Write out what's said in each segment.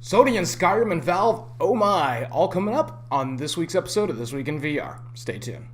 Sony and Skyrim and Valve, oh my, all coming up on this week's episode of This Week in VR. Stay tuned.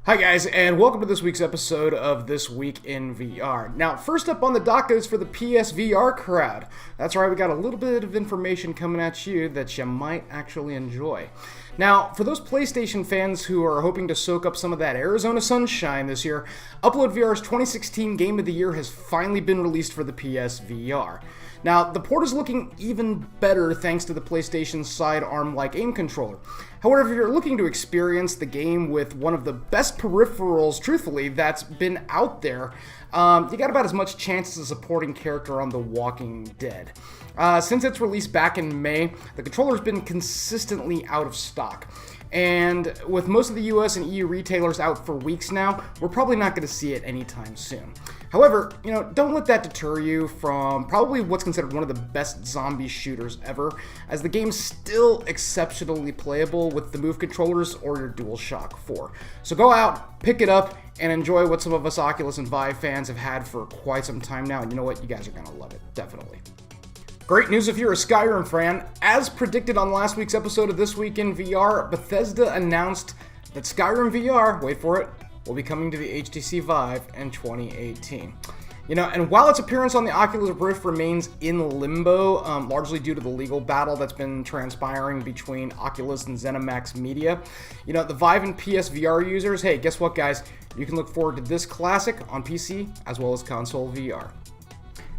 Hi guys, and welcome to this week's episode of This Week in VR. Now, first up on the docket is for the PSVR crowd. That's right, we got a little bit of information coming at you that you might actually enjoy. Now, for those PlayStation fans who are hoping to soak up some of that Arizona sunshine this year, Upload VR's 2016 Game of the Year has finally been released for the PSVR. Now, the port is looking even better thanks to the PlayStation sidearm-like aim controller. However, if you're looking to experience the game with one of the best peripherals, truthfully, that's been out there, you got about as much chance as a supporting character on The Walking Dead. Since its release back in May, the controller's been consistently out of stock. And with most of the US and EU retailers out for weeks now, we're probably not going to see it anytime soon. However, don't let that deter you from probably what's considered one of the best zombie shooters ever, as the game's still exceptionally playable with the Move controllers or your DualShock 4. So go out, pick it up, and enjoy what some of us Oculus and Vive fans have had for quite some time now, and you know what? You guys are going to love it, definitely. Great news if you're a Skyrim fan. As predicted on last week's episode of This Week in VR, Bethesda announced that Skyrim VR, wait for it, will be coming to the HTC Vive in 2018. And while its appearance on the Oculus Rift remains in limbo, largely due to the legal battle that's been transpiring between Oculus and ZeniMax Media, the Vive and PSVR users, hey, guess what, guys? You can look forward to this classic on PC as well as console VR.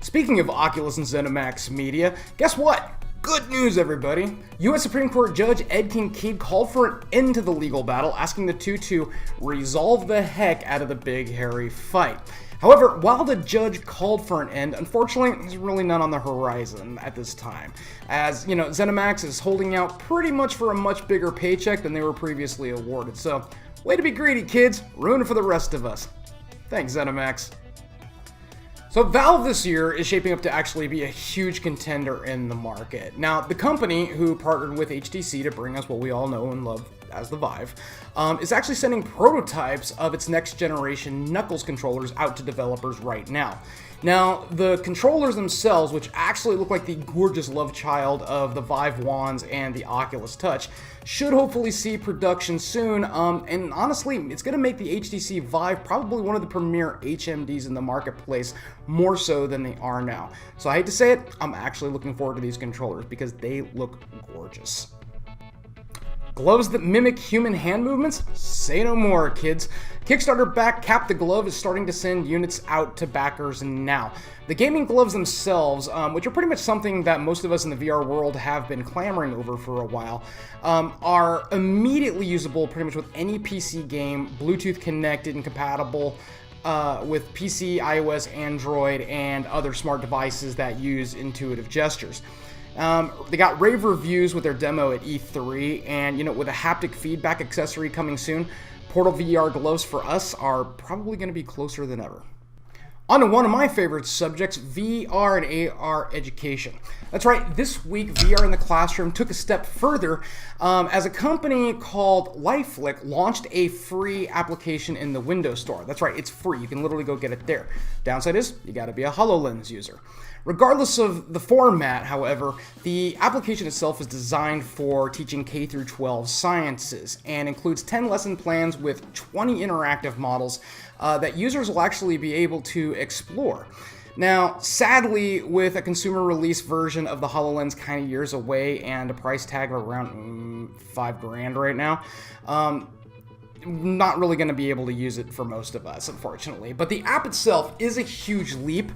Speaking of Oculus and ZeniMax Media, guess what? Good news, everybody! U.S. Supreme Court Judge Ed Kincaid called for an end to the legal battle, asking the two to resolve the heck out of the big, hairy fight. However, while the judge called for an end, unfortunately, there's really none on the horizon at this time. As, ZeniMax is holding out pretty much for a much bigger paycheck than they were previously awarded. So, way to be greedy, kids! Ruin it for the rest of us. Thanks, ZeniMax. So Valve this year is shaping up to actually be a huge contender in the market. Now, the company who partnered with HTC to bring us what we all know and love as the Vive, is actually sending prototypes of its next generation Knuckles controllers out to developers right now. Now, the controllers themselves, which actually look like the gorgeous love child of the Vive wands and the Oculus Touch, should hopefully see production soon, and honestly, it's going to make the HTC Vive probably one of the premier HMDs in the marketplace, more so than they are now. So I hate to say it, I'm actually looking forward to these controllers because they look gorgeous. Gloves that mimic human hand movements? Say no more, kids. Kickstarter backed Cap the Glove is starting to send units out to backers now. The gaming gloves themselves, which are pretty much something that most of us in the VR world have been clamoring over for a while, are immediately usable pretty much with any PC game, Bluetooth connected and compatible with PC, iOS, Android, and other smart devices that use intuitive gestures. They got rave reviews with their demo at E3, and with a haptic feedback accessory coming soon, Portal VR gloves for us are probably going to be closer than ever. On to one of my favorite subjects, VR and AR education. That's right, this week VR in the classroom took a step further as a company called LifeFlick launched a free application in the Windows Store. That's right, it's free. You can literally go get it there. Downside is, you gotta be a HoloLens user. Regardless of the format, however, the application itself is designed for teaching K-12 sciences and includes 10 lesson plans with 20 interactive models that users will actually be able to explore. Now, sadly, with a consumer release version of the HoloLens kind of years away and a price tag of around $5,000 right now, not really going to be able to use it for most of us, unfortunately. But the app itself is a huge leap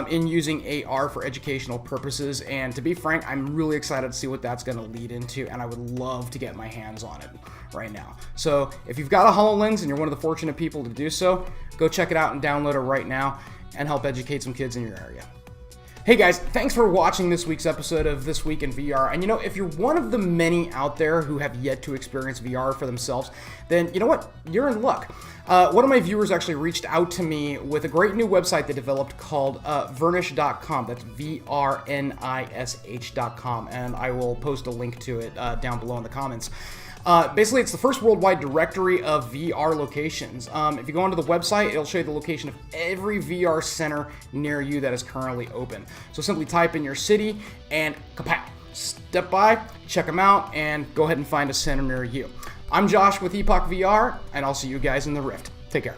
in using AR for educational purposes, and to be frank, I'm really excited to see what that's going to lead into, and I would love to get my hands on it right now. So if you've got a HoloLens and you're one of the fortunate people to do so, go check it out and download it right now and help educate some kids in your area. Hey guys, thanks for watching this week's episode of This Week in VR. And if you're one of the many out there who have yet to experience VR for themselves, then you know what? You're in luck. One of my viewers actually reached out to me with a great new website they developed called Vernish.com. That's VRNISH.com. And I will post a link to it down below in the comments. Basically, it's the first worldwide directory of VR locations. If you go onto the website, it'll show you the location of every VR center near you that is currently open. So simply type in your city and kapow! Step by, check them out, and go ahead and find a center near you. I'm Josh with Epoch VR, and I'll see you guys in the Rift. Take care.